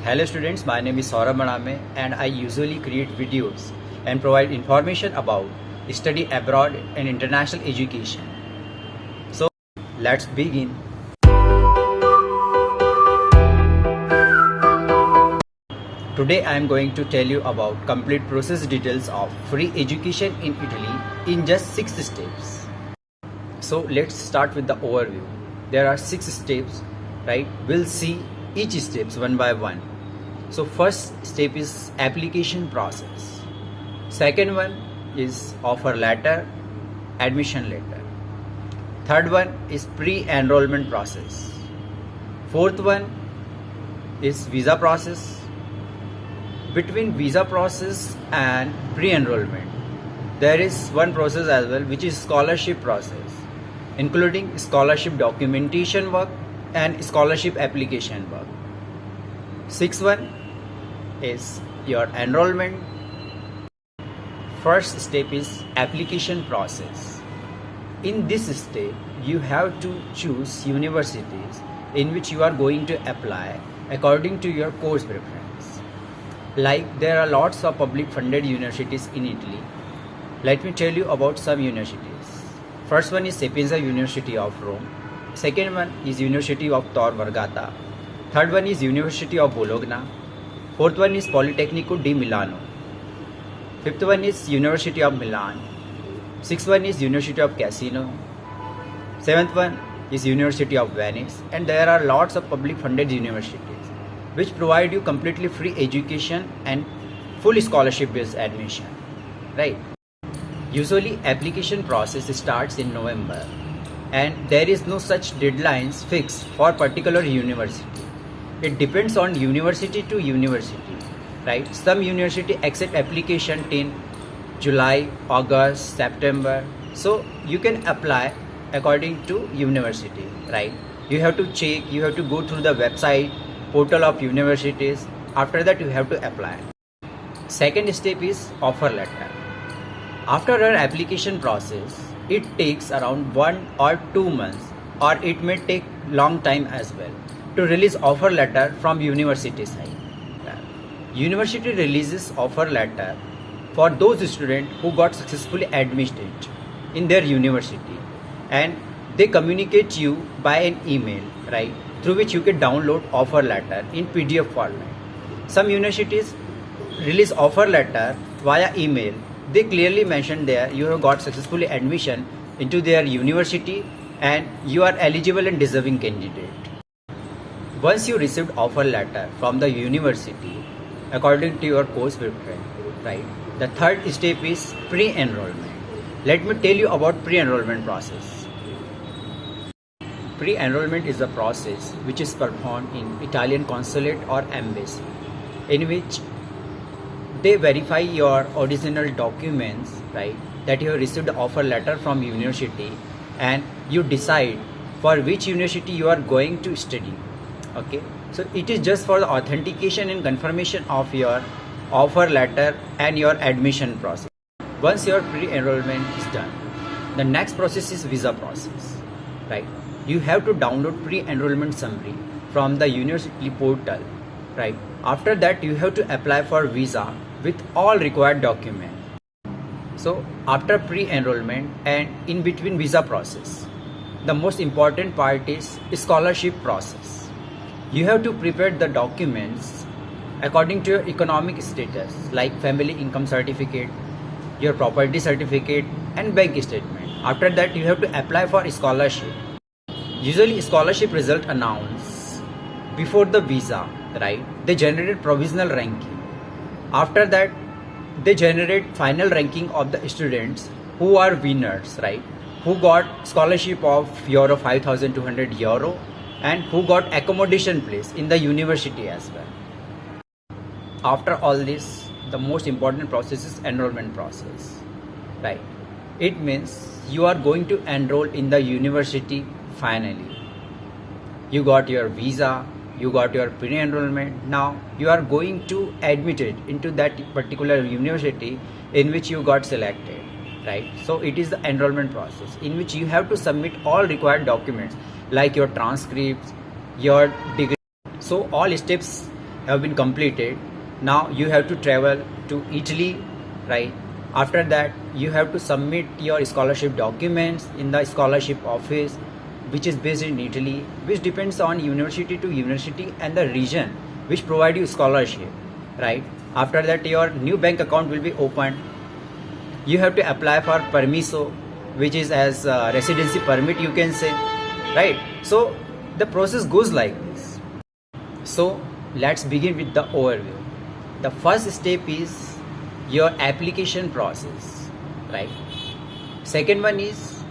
Hello students, my name is Saurabh Maname and I usually create videos and provide information about study abroad and international education. So let's begin. Today I am going to tell you about complete process details of free education in Italy in just 6 steps. So let's start with the overview. There are 6 steps, right? We'll see each steps one by one. So first step is application process. Second one is offer letter, admission letter. Third one is pre-enrollment process. Fourth one is visa process. Between visa process and pre-enrollment, there is one process as well, which is scholarship process, including scholarship documentation work and scholarship application work. Sixth one is your enrollment. First step is application process. In this step, you have to choose universities in which you are going to apply according to your course preference. Like there are lots of public funded universities in Italy. Let me tell you about some universities. First one is Sapienza University of Rome. Second one is University of Tor Vergata. Third one is University of Bologna. Fourth one is Politecnico di Milano. Fifth one is University of Milan. Sixth one is University of Cassino. Seventh one is University of Venice. And there are lots of public funded universities which provide you completely free education and full scholarship based admission. Right? Usually application process starts in November and there is no such deadlines fixed for particular university. It depends on university to university, right? Some university accept application in July, August, September. So you can apply according to university, right? You have to check, you have to go through the website, portal of universities. After that you have to apply. Second step is offer letter. After our application process, it takes around 1 or 2 months or it may take long time as well to release offer letter from university side. University releases offer letter for those students who got successfully admitted in their university and they communicate you by an email, right, through which you can download offer letter in PDF format. Some universities release offer letter via email. They clearly mention there you have got successfully admission into their university and you are eligible and deserving candidate. Once you received offer letter from the university according to your course preference, right? The third step is pre-enrollment. Let me tell you about pre-enrollment process. Pre-enrollment is a process which is performed in Italian consulate or embassy, in which they verify your original documents, right, that you have received the offer letter from university and you decide for which university you are going to study. Okay, so it is just for the authentication and confirmation of your offer letter and your admission process. Once your pre-enrollment is done, the next process is visa process, right? You have to download pre-enrollment summary from the university portal, right? After that you have to apply for visa with all required documents. So after pre-enrollment and in between visa process, the most important part is scholarship process. You have to prepare the documents according to your economic status, like family income certificate, your property certificate and bank statement. After that you have to apply for scholarship. Usually scholarship result announced before the visa, right? They generate provisional ranking. After that they generate final ranking of the students who are winners, right? Who got scholarship of euro 5,200 euro and who got accommodation place in the university as well. After all this, the most important process is enrollment process, right? It means you are going to enroll in the university finally. You got your visa, you got your pre-enrollment. Now you are going to admitted into that particular university in which you got selected, right? So it is the enrollment process in which you have to submit all required documents like your transcripts, your degree. So all steps have been completed. Now you have to travel to Italy, right? After that, you have to submit your scholarship documents in the scholarship office, which is based in Italy, which depends on university to university and the region which provide you scholarship, right? After that, your new bank account will be opened. You have to apply for permiso, which is as residency permit, you can say, right? So the process goes like this. So let's begin with the overview. The first step is your application process, right? Second one is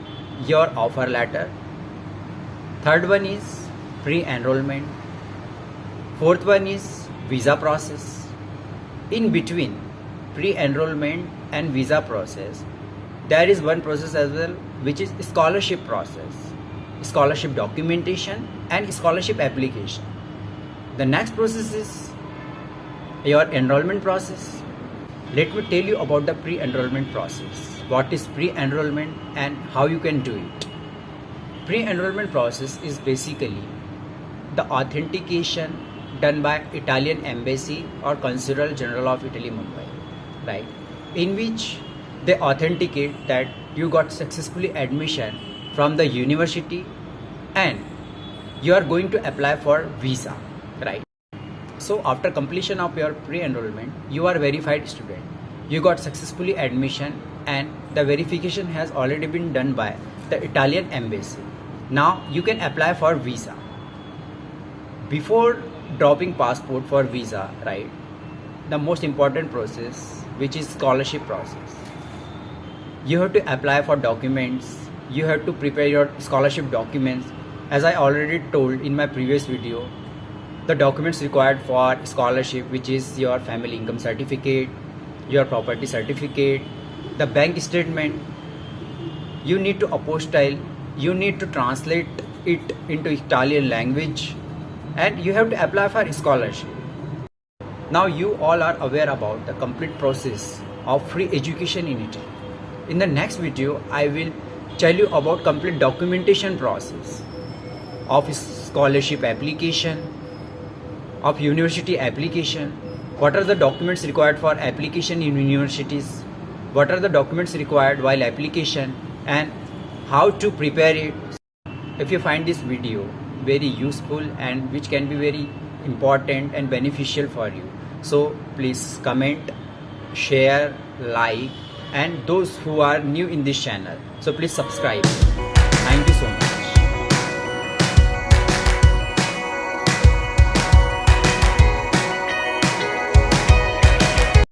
your offer letter. Third one is pre-enrollment. Fourth one is visa process. In between pre-enrollment and visa process, there is one process as well, which is scholarship process, scholarship documentation and scholarship application. The next process is your enrollment process. Let me tell you about the pre-enrollment process. What is pre-enrollment and how you can do it? Pre-enrollment process is basically the authentication done by Italian Embassy or Consul General of Italy, Mumbai, right? In which they authenticate that you got successfully admission from the university and you are going to apply for visa, right? So after completion of your pre-enrollment, you are verified student. You got successfully admission and the verification has already been done by the Italian Embassy. Now you can apply for visa. Before dropping passport for visa, right, the most important process, which is scholarship process. You have to apply for documents. You have to prepare your scholarship documents. As I already told in my previous video, the documents required for scholarship, which is your family income certificate, your property certificate, the bank statement. You need to apostille, you need to translate it into Italian language, and you have to apply for scholarship. Now you all are aware about the complete process of free education in Italy. In the next video, I will tell you about complete documentation process of scholarship application, of university application, what are the documents required for application in universities, what are the documents required while application, and how to prepare it. If you find this video very useful and which can be very important and beneficial for you, so please comment, share, like, and those who are new in this channel, so please subscribe.